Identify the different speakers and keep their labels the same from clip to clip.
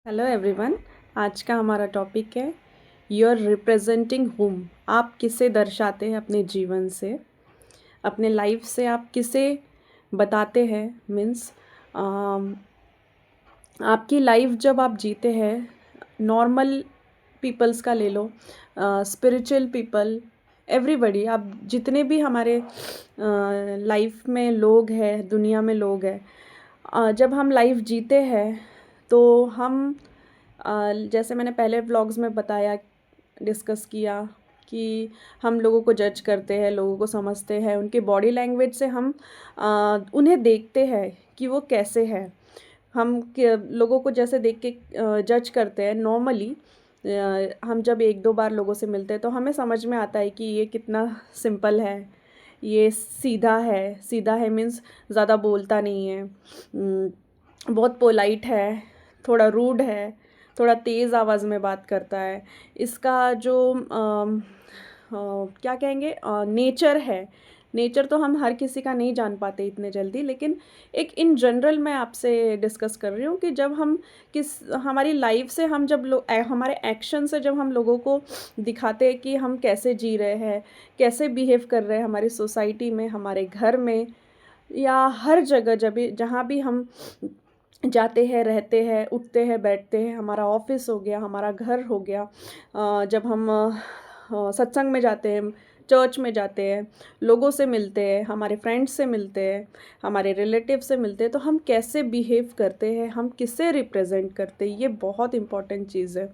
Speaker 1: Hello everyone. आज का हमारा टॉपिक है यू आर रिप्रेजेंटिंग हुम। आप किसे दर्शाते हैं अपने जीवन से, अपने लाइफ से आप किसे बताते हैं। मीन्स आपकी लाइफ जब आप जीते हैं, नॉर्मल पीपल्स का ले लो, स्पिरिचुअल पीपल, एवरीबडी, आप जितने भी हमारे लाइफ में लोग हैं, दुनिया में लोग हैं, जब हम लाइफ जीते हैं तो हम जैसे मैंने पहले व्लॉग्स में बताया, डिस्कस किया कि हम लोगों को जज करते हैं, लोगों को समझते हैं, उनके बॉडी लैंग्वेज से हम उन्हें देखते हैं कि वो कैसे है। हम लोगों को जैसे देख के जज करते हैं नॉर्मली। हम जब एक दो बार लोगों से मिलते हैं तो हमें समझ में आता है कि ये कितना सिंपल है, ये सीधा है मीन्स ज़्यादा बोलता नहीं है, बहुत पोलाइट है, थोड़ा रूड है, थोड़ा तेज़ आवाज़ में बात करता है। इसका जो क्या कहेंगे, नेचर है। नेचर तो हम हर किसी का नहीं जान पाते इतने जल्दी, लेकिन एक इन जनरल मैं आपसे डिस्कस कर रही हूँ कि जब हम हमारी लाइफ से हम जब हमारे एक्शन से जब हम लोगों को दिखाते हैं कि हम कैसे जी रहे हैं, कैसे बिहेव कर रहे हैं हमारी सोसाइटी में, हमारे घर में, या हर जगह जब भी जहाँ भी हम जाते हैं, रहते हैं, उठते हैं, बैठते हैं, हमारा ऑफिस हो गया, हमारा घर हो गया, जब हम सत्संग में जाते हैं, चर्च में जाते हैं, लोगों से मिलते हैं, हमारे फ्रेंड्स से मिलते हैं, हमारे रिलेटिव से मिलते हैं, तो हम कैसे बिहेव करते हैं, हम किसे रिप्रेजेंट करते हैं, ये बहुत इम्पॉर्टेंट चीज़ है।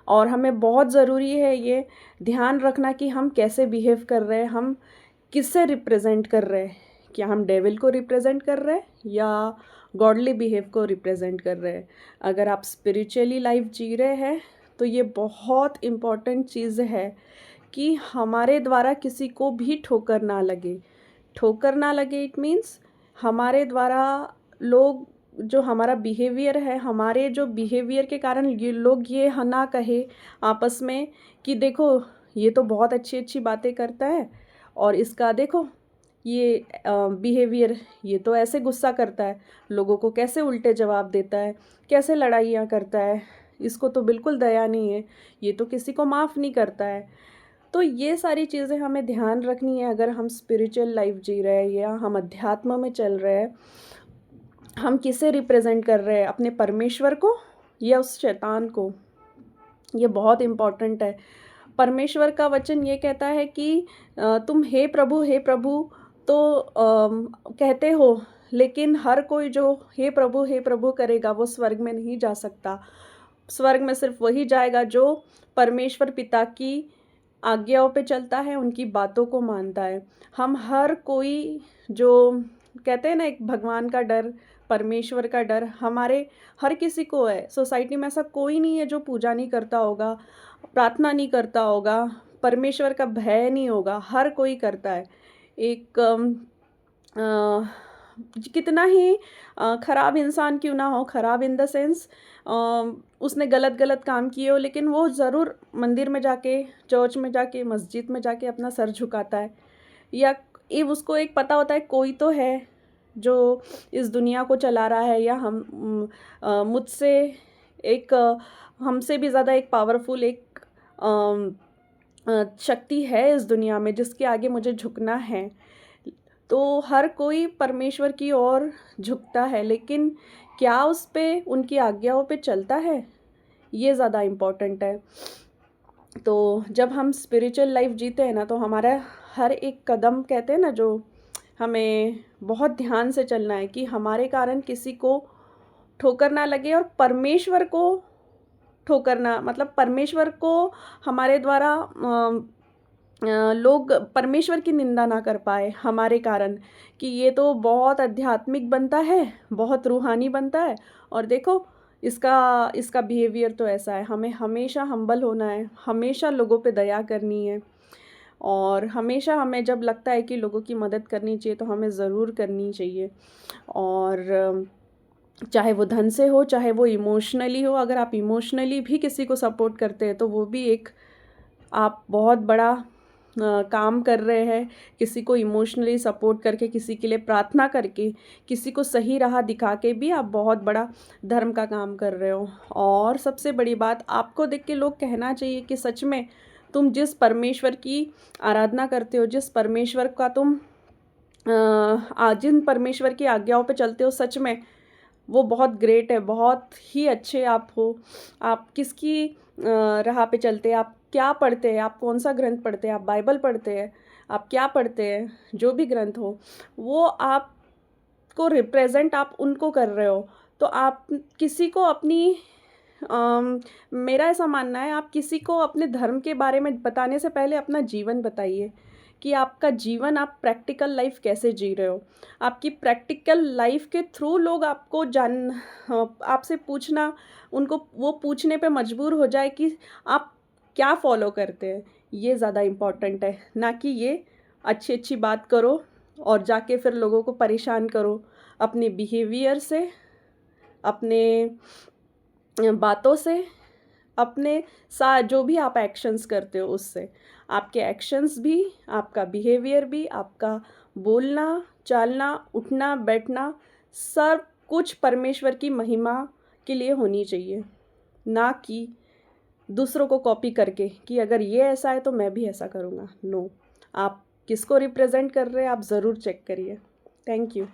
Speaker 1: और हमें बहुत ज़रूरी है ये ध्यान रखना कि हम कैसे बिहेव कर रहे हैं, हम किससे रिप्रेजेंट कर रहे हैं। क्या हम डेविल को रिप्रेजेंट कर रहे हैं या गॉडली बिहेव को रिप्रेजेंट कर रहे हैं। अगर आप स्पिरिचुअली लाइफ जी रहे हैं तो ये बहुत इम्पॉर्टेंट चीज़ है कि हमारे द्वारा किसी को भी ठोकर ना लगे। ठोकर ना लगे इट मीन्स हमारे द्वारा लोग, जो हमारा बिहेवियर है, हमारे जो बिहेवियर के कारण ये लोग ये ना कहे आपस में कि देखो ये तो बहुत अच्छी अच्छी बातें करता है और इसका देखो ये बिहेवियर, ये तो ऐसे गुस्सा करता है, लोगों को कैसे उल्टे जवाब देता है, कैसे लड़ाइयाँ करता है, इसको तो बिल्कुल दया नहीं है, ये तो किसी को माफ़ नहीं करता है। तो ये सारी चीज़ें हमें ध्यान रखनी है अगर हम स्पिरिचुअल लाइफ जी रहे हैं या हम अध्यात्म में चल रहे हैं। हम किसे रिप्रेजेंट कर रहे हैं, अपने परमेश्वर को या उस शैतान को, ये बहुत इम्पॉर्टेंट है। परमेश्वर का वचन ये कहता है कि तुम हे प्रभु तो कहते हो, लेकिन हर कोई जो हे प्रभु करेगा वो स्वर्ग में नहीं जा सकता। स्वर्ग में सिर्फ वही जाएगा जो परमेश्वर पिता की आज्ञाओं पे चलता है, उनकी बातों को मानता है। हम हर कोई जो कहते हैं ना, एक भगवान का डर, परमेश्वर का डर हमारे हर किसी को है। सोसाइटी में ऐसा कोई नहीं है जो पूजा नहीं करता होगा, प्रार्थना नहीं करता होगा, परमेश्वर का भय नहीं होगा, हर कोई करता है। एक कितना ही ख़राब इंसान क्यों ना हो, ख़राब इन द सेंस उसने गलत गलत काम किए हो, लेकिन वो ज़रूर मंदिर में जाके, चर्च में जाके, मस्जिद में जाके अपना सर झुकाता है। या ये उसको एक पता होता है कोई तो है जो इस दुनिया को चला रहा है, या मुझसे एक हमसे भी ज़्यादा एक पावरफुल एक शक्ति है इस दुनिया में जिसके आगे मुझे झुकना है। तो हर कोई परमेश्वर की ओर झुकता है, लेकिन क्या उस पे उनकी आज्ञाओं पे चलता है, ये ज़्यादा इम्पोर्टेंट है। तो जब हम स्पिरिचुअल लाइफ जीते हैं ना, तो हमारा हर एक कदम, कहते हैं ना, जो हमें बहुत ध्यान से चलना है कि हमारे कारण किसी को ठोकर ना लगे, और परमेश्वर को ठोकर ना, मतलब परमेश्वर को हमारे द्वारा लोग परमेश्वर की निंदा ना कर पाए हमारे कारण, कि ये तो बहुत आध्यात्मिक बनता है, बहुत रूहानी बनता है, और देखो इसका इसका बिहेवियर तो ऐसा है। हमें हमेशा हम्बल होना है, हमेशा लोगों पे दया करनी है, और हमेशा हमें जब लगता है कि लोगों की मदद करनी चाहिए तो हमें ज़रूर करनी चाहिए। और चाहे वो धन से हो, चाहे वो इमोशनली हो। अगर आप इमोशनली भी किसी को सपोर्ट करते हैं तो वो भी एक आप बहुत बड़ा काम कर रहे हैं, किसी को इमोशनली सपोर्ट करके, किसी के लिए प्रार्थना करके, किसी को सही राह दिखा के भी आप बहुत बड़ा धर्म का काम कर रहे हो। और सबसे बड़ी बात, आपको देख के लोग कहना चाहिए कि सच में तुम जिस परमेश्वर की आराधना करते हो, जिस परमेश्वर का तुम जिन परमेश्वर की आज्ञाओं पे चलते हो, सच में वो बहुत ग्रेट है, बहुत ही अच्छे आप हो। आप किसकी राह पे चलते हैं, आप क्या पढ़ते हैं, आप कौन सा ग्रंथ पढ़ते हैं, आप बाइबल पढ़ते हैं, आप क्या पढ़ते हैं, जो भी ग्रंथ हो, वो आपको रिप्रेजेंट आप उनको कर रहे हो। तो आप किसी को अपनी मेरा ऐसा मानना है, आप किसी को अपने धर्म के बारे में बताने से पहले अपना जीवन बताइए कि आपका जीवन, आप प्रैक्टिकल लाइफ कैसे जी रहे हो। आपकी प्रैक्टिकल लाइफ के थ्रू लोग आपको आपसे पूछना, उनको वो पूछने पे मजबूर हो जाए कि आप क्या फॉलो करते हैं। ये ज़्यादा इम्पोर्टेंट है, ना कि ये अच्छी अच्छी बात करो और जाके फिर लोगों को परेशान करो अपने बिहेवियर से, अपने बातों से, अपने साथ जो भी आप एक्शंस करते हो उससे। आपके एक्शंस भी, आपका बिहेवियर भी, आपका बोलना, चालना, उठना, बैठना, सब कुछ परमेश्वर की महिमा के लिए होनी चाहिए, ना कि दूसरों को कॉपी करके कि अगर ये ऐसा है तो मैं भी ऐसा करूँगा। नो, आप किसको रिप्रेजेंट कर रहे हैं आप ज़रूर चेक करिए। Thank you.